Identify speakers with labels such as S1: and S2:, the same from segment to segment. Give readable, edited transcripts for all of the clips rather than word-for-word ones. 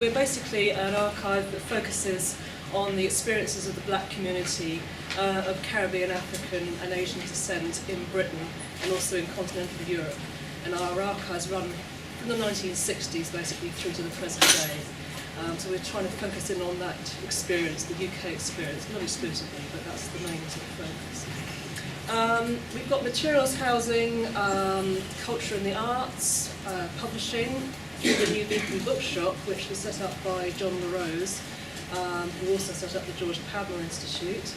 S1: We're basically an archive that focuses on the experiences of the black community of Caribbean, African and Asian descent in Britain and also in continental Europe. And our archives run from the 1960s basically through to the present day. So we're trying to focus in on that experience, the UK experience, not exclusively, but that's the main sort of focus. We've got materials housing, culture and the arts, publishing, through the New Beacon Bookshop, which was set up by John LaRose, who also set up the George Padmore Institute.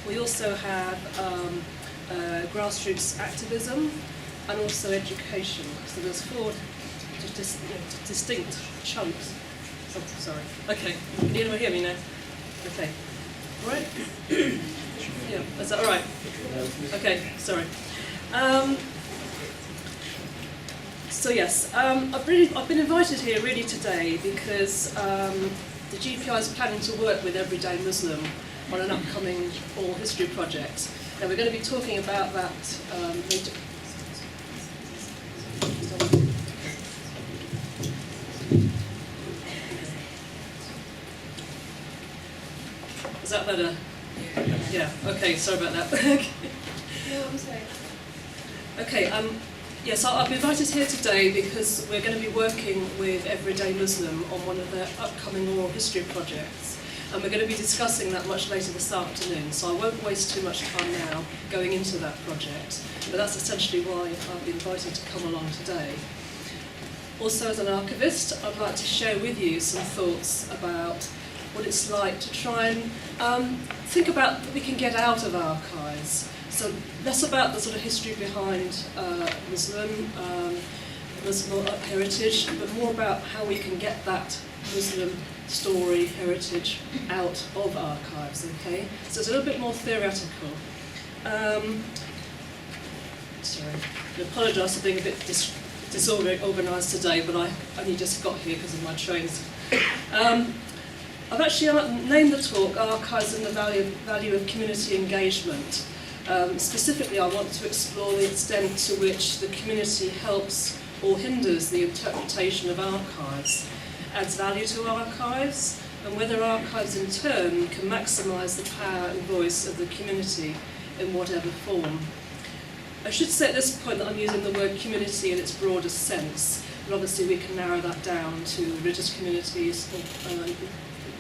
S1: We also have grassroots activism and also education. So there's four distinct chunks. Oh, sorry. Okay. Can anyone hear me now? Okay. All right? Yeah. Is that all right? Okay. Sorry. So yes, I've been invited here really today because the GPI is planning to work with Everyday Muslim on an upcoming oral history project. Now we're going to be talking about that. Is that better? Yeah. Okay. Sorry about that.
S2: No, I'm sorry.
S1: Okay. Yes, I've been invited here today because we're going to be working with Everyday Muslim on one of their upcoming oral history projects. And we're going to be discussing that much later this afternoon, so I won't waste too much time now going into that project. But that's essentially why I've been invited to come along today. Also, as an archivist, I'd like to share with you some thoughts about what it's like to try and think about what we can get out of archives. So less about the sort of history behind Muslim heritage, but more about how we can get that Muslim story, heritage out of archives, okay? So it's a little bit more theoretical. Sorry, I apologise for being a bit disorganised today, but I only just got here because of my trains. I've actually named the talk Archives and the Value of Community Engagement. Specifically, I want to explore the extent to which the community helps or hinders the interpretation of archives, adds value to archives, and whether archives in turn can maximise the power and voice of the community in whatever form. I should say at this point that I'm using the word community in its broadest sense, and obviously we can narrow that down to religious communities or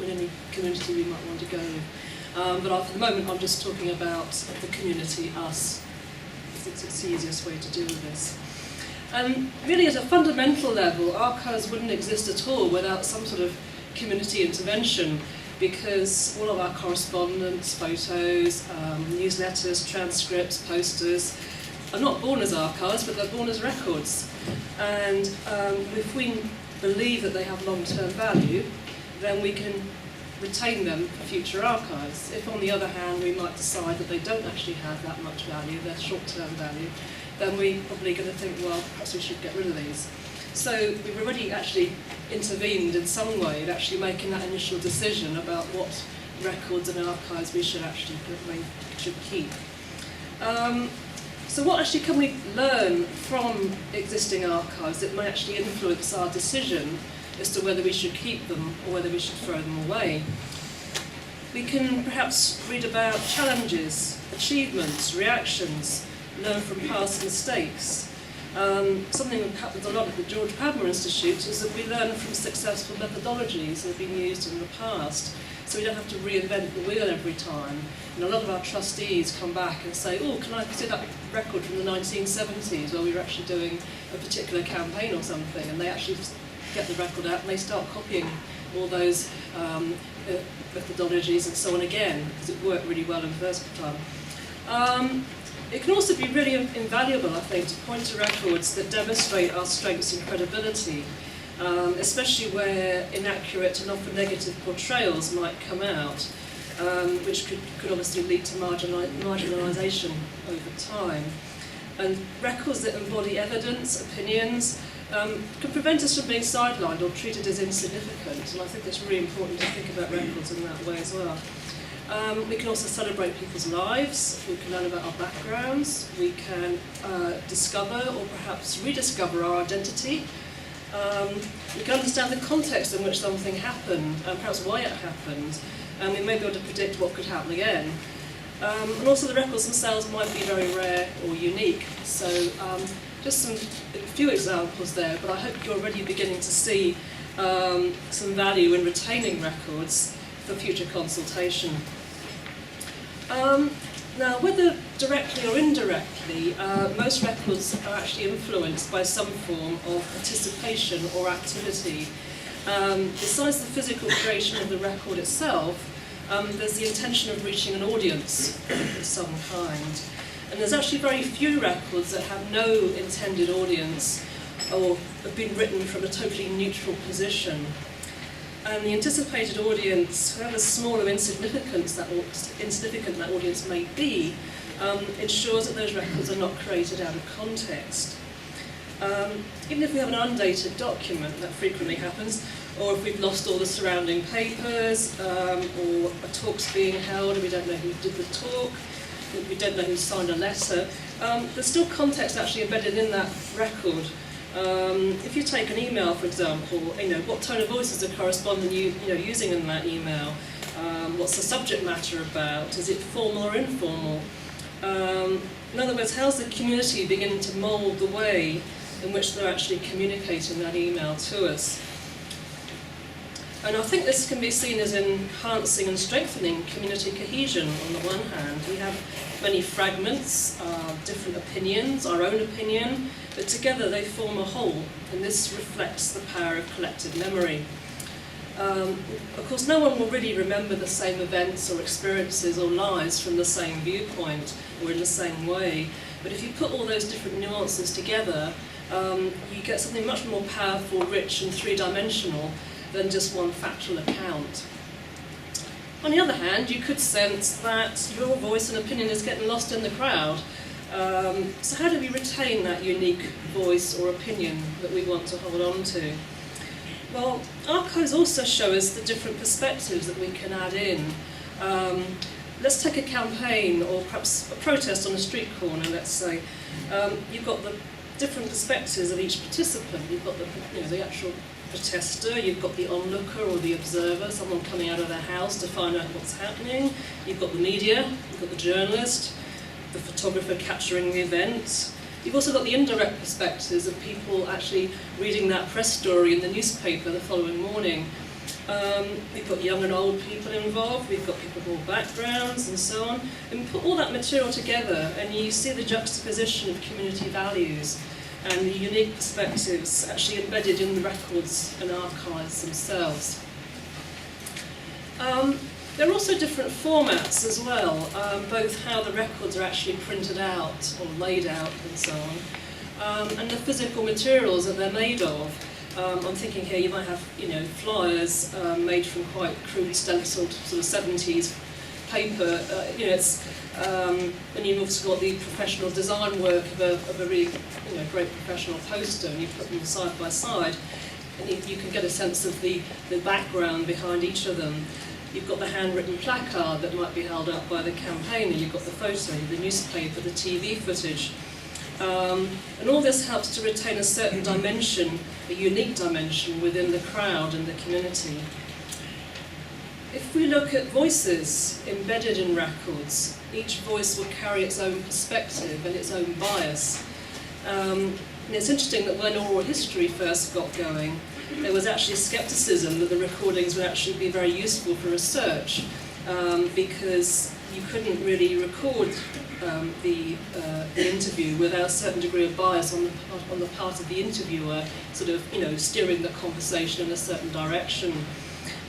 S1: any community we might want to go with. But for the moment, I'm just talking about the community, us. It's the easiest way to deal with this. And really, at a fundamental level, archives wouldn't exist at all without some sort of community intervention, because all of our correspondence, photos, newsletters, transcripts, posters are not born as archives, but they're born as records. And if we believe that they have long-term value, then we can retain them for future archives. If on the other hand we might decide that they don't actually have that much value, they're short-term value, then we're probably going to think, well, perhaps we should get rid of these. So we've already actually intervened in some way in actually making that initial decision about what records and archives we should actually keep. So what actually can we learn from existing archives that may actually influence our decision as to whether we should keep them or whether we should throw them away? We can perhaps read about challenges, achievements, reactions, learn from past mistakes. Something that happens a lot at the George Padmore Institute is that we learn from successful methodologies that have been used in the past, so we don't have to reinvent the wheel every time. And a lot of our trustees come back and say, oh, can I see that record from the 1970s where we were actually doing a particular campaign or something, and they actually get the record out and they start copying all those methodologies and so on again, because it worked really well in the first time. It can also be really invaluable, I think, to point to records that demonstrate our strengths and credibility, especially where inaccurate and often negative portrayals might come out, which could obviously lead to marginalisation over time. And records that embody evidence, opinions, can prevent us from being sidelined or treated as insignificant, and I think it's really important to think about records in that way as well. We can also celebrate people's lives, we can learn about our backgrounds, we can discover or perhaps rediscover our identity, We can understand the context in which something happened, and perhaps why it happened, and we may be able to predict what could happen again. And also the records themselves might be very rare or unique. So just a few examples there, but I hope you're already beginning to see some value in retaining records for future consultation. Now, whether directly or indirectly, most records are actually influenced by some form of participation or activity. Besides the physical creation of the record itself, there's the intention of reaching an audience of some kind. And there's actually very few records that have no intended audience or have been written from a totally neutral position. And the anticipated audience, however small or insignificant that audience may be, ensures that those records are not created out of context. Even if we have an undated document, that frequently happens, or if we've lost all the surrounding papers, or a talk's being held and we don't know who did the talk, we don't know who signed a letter, there's still context actually embedded in that record. If you take an email, for example, what tone of voice is the correspondent using in that email? What's the subject matter about? Is it formal or informal? In other words, how's the community beginning to mould the way in which they're actually communicating that email to us? And I think this can be seen as enhancing and strengthening community cohesion on the one hand. We have many fragments, different opinions, our own opinion, but together they form a whole, and this reflects the power of collective memory. Of course, no one will really remember the same events or experiences or lives from the same viewpoint or in the same way, but if you put all those different nuances together, you get something much more powerful, rich and three-dimensional than just one factual account. On the other hand, you could sense that your voice and opinion is getting lost in the crowd. So how do we retain that unique voice or opinion that we want to hold on to? Well, archives also show us the different perspectives that we can add in. Let's take a campaign or perhaps a protest on a street corner, let's say. You've got the different perspectives of each participant. You've got the actual protester, you've got the onlooker or the observer, someone coming out of their house to find out what's happening. You've got the media, you've got the journalist, the photographer capturing the event. You've also got the indirect perspectives of people actually reading that press story in the newspaper the following morning. We've got young and old people involved, we've got people of all backgrounds and so on. And we put all that material together and you see the juxtaposition of community values and the unique perspectives actually embedded in the records and archives themselves. There are also different formats as well, both how the records are actually printed out or laid out and so on, and the physical materials that they're made of. I'm thinking here you might have flyers made from quite crude stenciled sort of 70s paper. And you've also got the professional design work of a really great professional poster, and you put them side by side, and you can get a sense of the background behind each of them. You've got the handwritten placard that might be held up by the campaigner, you've got the photo, the newspaper, the TV footage. And all this helps to retain a certain dimension, a unique dimension within the crowd and the community. If we look at voices embedded in records, each voice will carry its own perspective and its own bias. And it's interesting that when oral history first got going, there was actually scepticism that the recordings would actually be very useful for research, because you couldn't really record the interview without a certain degree of bias on the part of the interviewer, sort of steering the conversation in a certain direction.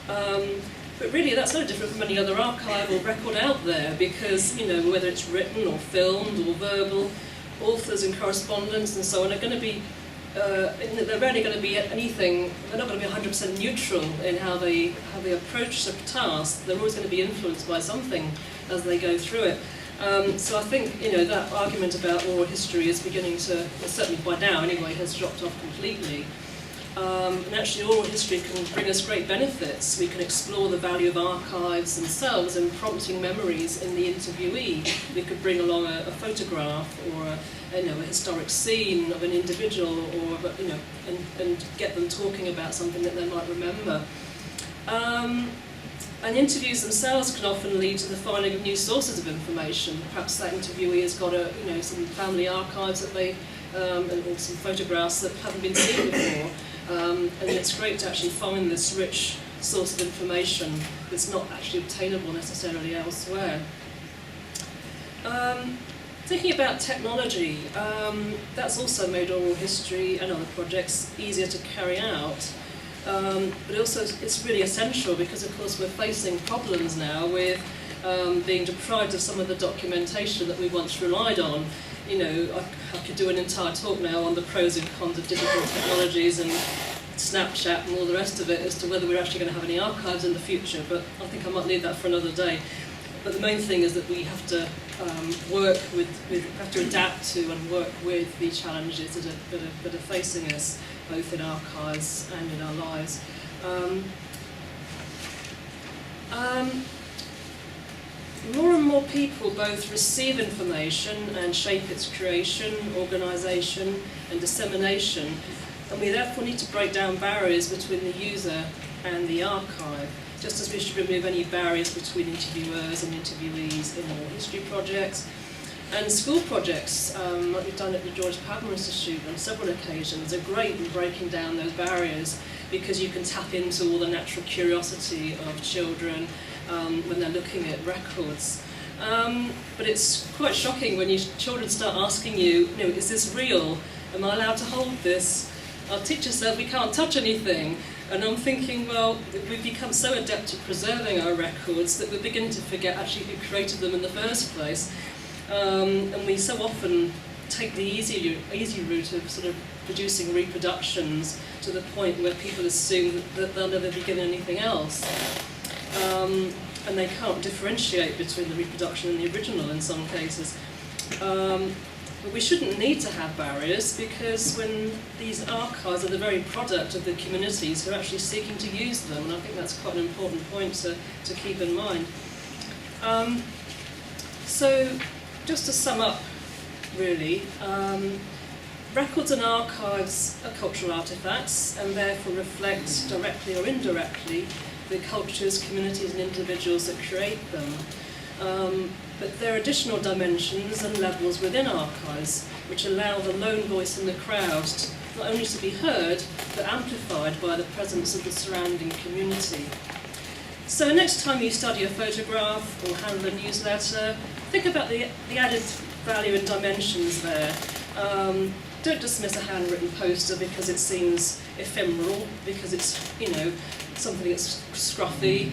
S1: But really, that's no different from any other archive or record out there, because whether it's written or filmed or verbal, authors and correspondents and so on are going to be. They're rarely going to be anything. They're not going to be 100% neutral in how they approach the task. They're always going to be influenced by something as they go through it. So I think that argument about oral history is beginning to, well, certainly by now anyway, has dropped off completely. And actually oral history can bring us great benefits. We can explore the value of archives themselves in prompting memories in the interviewee. We could bring along a photograph or a historic scene of an individual, or and get them talking about something that they might remember. And interviews themselves can often lead to the finding of new sources of information. Perhaps that interviewee has got some family archives that they or some photographs that haven't been seen before. And it's great to actually find this rich source of information that's not actually obtainable necessarily elsewhere. Thinking about technology, that's also made oral history and other projects easier to carry out. But also it's really essential because of course we're facing problems now with being deprived of some of the documentation that we once relied on. I could do an entire talk now on the pros and cons of digital technologies and Snapchat and all the rest of it as to whether we're actually going to have any archives in the future, but I think I might leave that for another day. But the main thing is that we have to have to adapt to and work with the challenges that are facing us, both in archives and in our lives. More and more people both receive information and shape its creation, organisation and dissemination, and we therefore need to break down barriers between the user and the archive, just as we should remove any barriers between interviewers and interviewees in oral history projects. And school projects, like we've done at the George Padmore Institute on several occasions, are great in breaking down those barriers because you can tap into all the natural curiosity of children when they're looking at records. But it's quite shocking when children start asking you, is this real? Am I allowed to hold this? Our teacher said we can't touch anything. And I'm thinking, well, we've become so adept at preserving our records that we're beginning to forget actually who created them in the first place. And we so often take the easy route of sort of producing reproductions to the point where people assume that they'll never be given anything else. And they can't differentiate between the reproduction and the original in some cases. But we shouldn't need to have barriers because when these archives are the very product of the communities who are actually seeking to use them, and I think that's quite an important point to keep in mind. So just to sum up, really, records and archives are cultural artefacts and therefore reflect directly or indirectly the cultures, communities and individuals that create them. But there are additional dimensions and levels within archives which allow the lone voice in the crowd not only to be heard, but amplified by the presence of the surrounding community. So next time you study a photograph or handle a newsletter, think about the added value and dimensions there. Don't dismiss a handwritten poster because it seems ephemeral, because it's, something that's scruffy.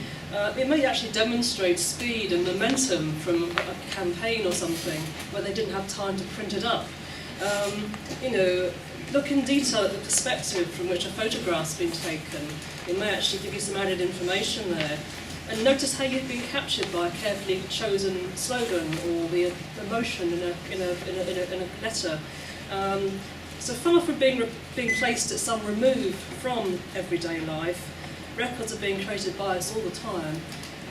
S1: It may actually demonstrate speed and momentum from a campaign or something where they didn't have time to print it up. Look in detail at the perspective from which a photograph's been taken. It may actually give you some added information there. And notice how you've been captured by a carefully chosen slogan or the emotion in a letter. So far from being placed at some remove from everyday life, records are being created by us all the time,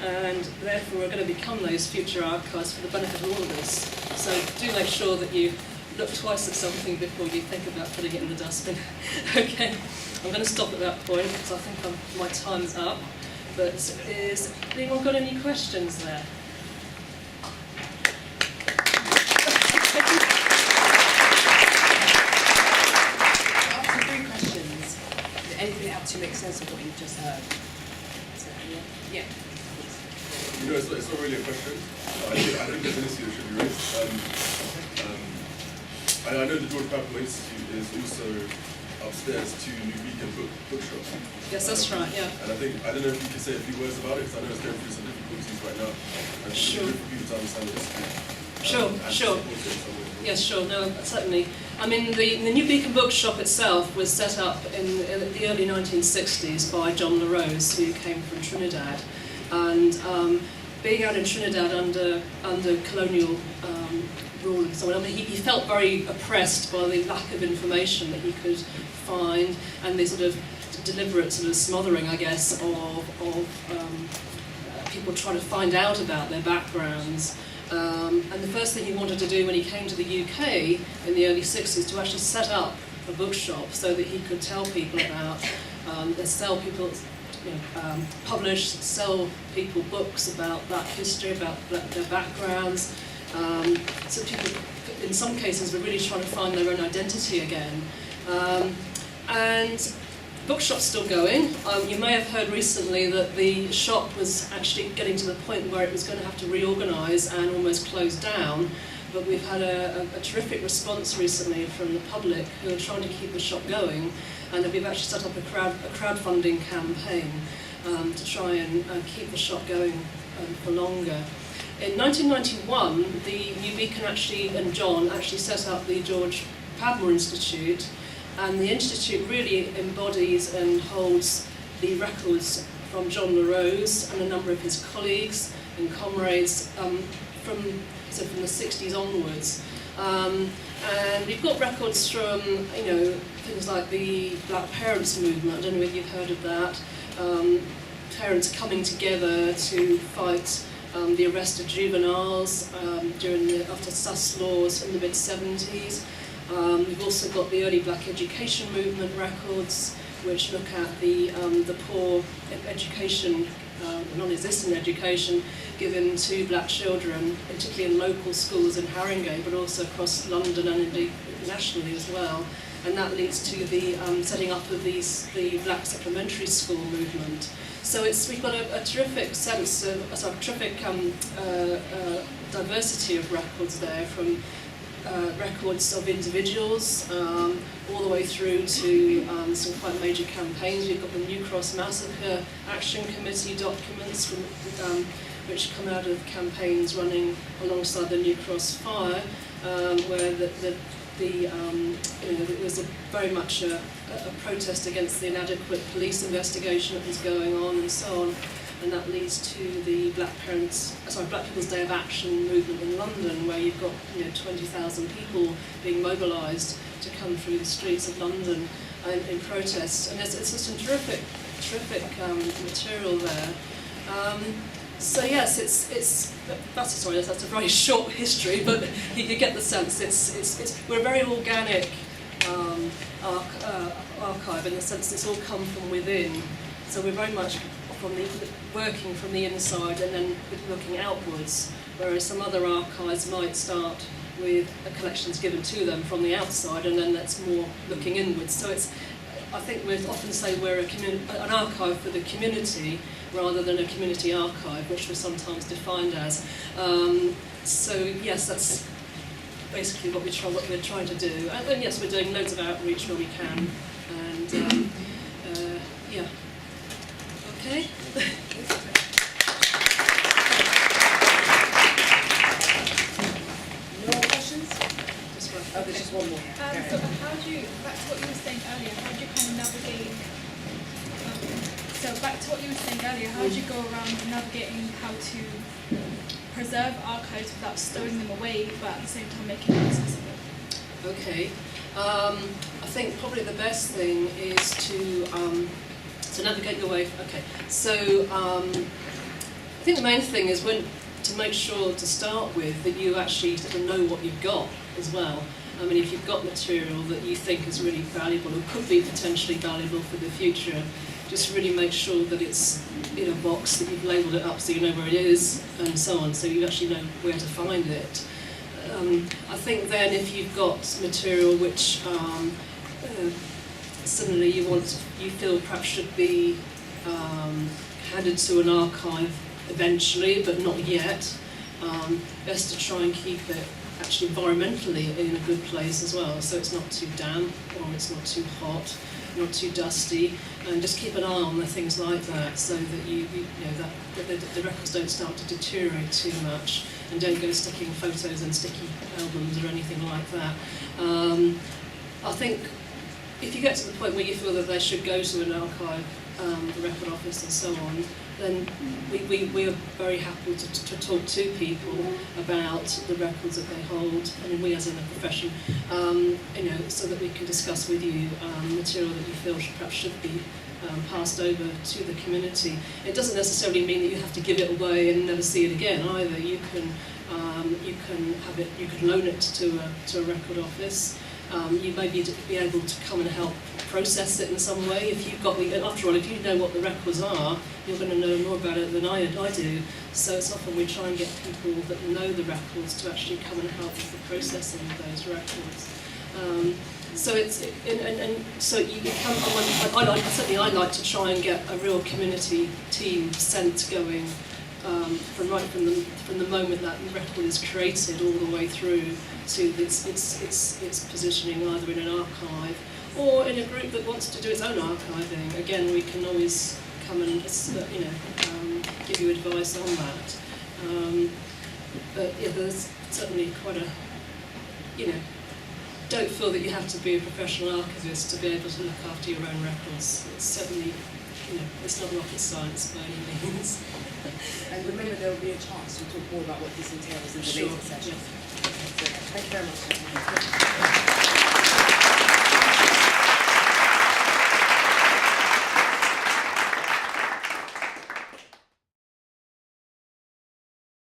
S1: and therefore are going to become those future archives for the benefit of all of us. So do make sure that you look twice at something before you think about putting it in the dustbin. Okay, I'm going to stop at that point because I think my time's up. But has anyone got any questions there?
S3: After 3 questions, did anything help to make sense of what you've just heard? So, yeah.
S4: It's not really a question. I think there's an issue that should be raised. I know the George Padmore Institute is also upstairs to New Beacon Bookshop.
S1: Yes, that's right, yeah.
S4: And I don't know if you can say a few words about it, because I know it's going through some difficulties right now. And
S1: Sure.
S4: For people to understand the history.
S1: Sure. Yes, sure, no, certainly. I mean, the New Beacon Bookshop itself was set up in the early 1960s by John LaRose, who came from Trinidad. And being out in Trinidad under colonial rule and so on, I mean, he felt very oppressed by the lack of information that he could find, and the sort of deliberate sort of smothering, I guess, of people trying to find out about their backgrounds. And the first thing he wanted to do when he came to the UK in the early 60s to actually set up a bookshop so that he could tell people about, sell people, publish, sell people books about Black history, about their backgrounds. So people, in some cases, were really trying to find their own identity again. And the bookshop's still going. You may have heard recently that the shop was actually getting to the point where it was going to have to reorganise and almost close down. But we've had a terrific response recently from the public who are trying to keep the shop going, and we've actually set up a crowdfunding campaign to try and keep the shop going for longer. In 1991, the New Beacon and John actually set up the George Padmore Institute, and the Institute really embodies and holds the records from John LaRose and a number of his colleagues and comrades from the 60s onwards. And we've got records from, things like the Black Parents movement. I don't know if you've heard of that. Parents coming together to fight the arrest of juveniles after sus laws in the mid-70s. We've also got the early Black education movement records, which look at the poor education, non-existent education given to Black children, particularly in local schools in Haringey, but also across London and indeed nationally as well. And that leads to the setting up of the Black supplementary school movement. So we've got a terrific sense of, terrific diversity of records there, from records of individuals all the way through to some quite major campaigns. We've got the New Cross Massacre Action Committee documents which come out of campaigns running alongside the New Cross Fire, where it was very much a protest against the inadequate police investigation that was going on and so on. And that leads to the Black People's Day of Action movement in London, where you've got 20,000 people being mobilised to come through the streets of London in protest. And it's just a terrific material there. So yes, that's a very short history, but you can get the sense we're a very organic archive in the sense it's all come from within. So we're very much working from the inside and then looking outwards, whereas some other archives might start with collections given to them from the outside, and then that's more looking inwards. So I think we often say we're an archive for the community rather than a community archive, which we're sometimes defined as. So yes, that's basically what we're trying to do. And yes, we're doing loads of outreach where we can. And yeah. Okay.
S3: No more questions? Oh, there's just one more.
S2: So how do you, back to what you were saying earlier, how do you kind of navigate, how do you go around navigating how to preserve archives without stowing them away, but at the same time making them accessible?
S1: Okay. I think probably the best thing is to navigate your way. Okay. So I think the main thing is to make sure to start with that you actually sort of know what you've got as well. I mean, if you've got material that you think is really valuable or could be potentially valuable for the future, just really make sure that it's in a box, that you've labelled it up so you know where it is and so on, so you actually know where to find it. I think then if you've got material which similarly you feel perhaps should be handed to an archive eventually, but not yet, best to try and keep it actually environmentally in a good place as well, so it's not too damp or it's not too hot, not too dusty, and just keep an eye on the things like that, so that that the records don't start to deteriorate too much, and don't go sticking photos in sticky albums or anything like that. I think if you get to the point where you feel that they should go to an archive, the record office and so on, then we are very happy to talk to people about the records that they hold. I mean, we as in a profession, so that we can discuss with you material that you feel perhaps should be passed over to the community. It doesn't necessarily mean that you have to give it away and never see it again either. You can have it. You can loan it to a record office. You may be able to come and help process it in some way. If you've got after all, if you know what the records are, you're going to know more about it than I do. So it's often we try and get people that know the records to actually come and help with the processing of those records. So it's so you become. Certainly I like to try and get a real community team sent going from the moment that the record is created all the way through to its positioning either in an archive or in a group that wants to do its own archiving. Again, we can always come and give you advice on that. But yeah, there's certainly quite a don't feel that you have to be a professional archivist to be able to look after your own records. It's certainly, it's not rocket science by any means.
S3: And remember, there will be a chance to talk more about what this entails in the later session.
S1: Yeah.
S3: So, thank you very much.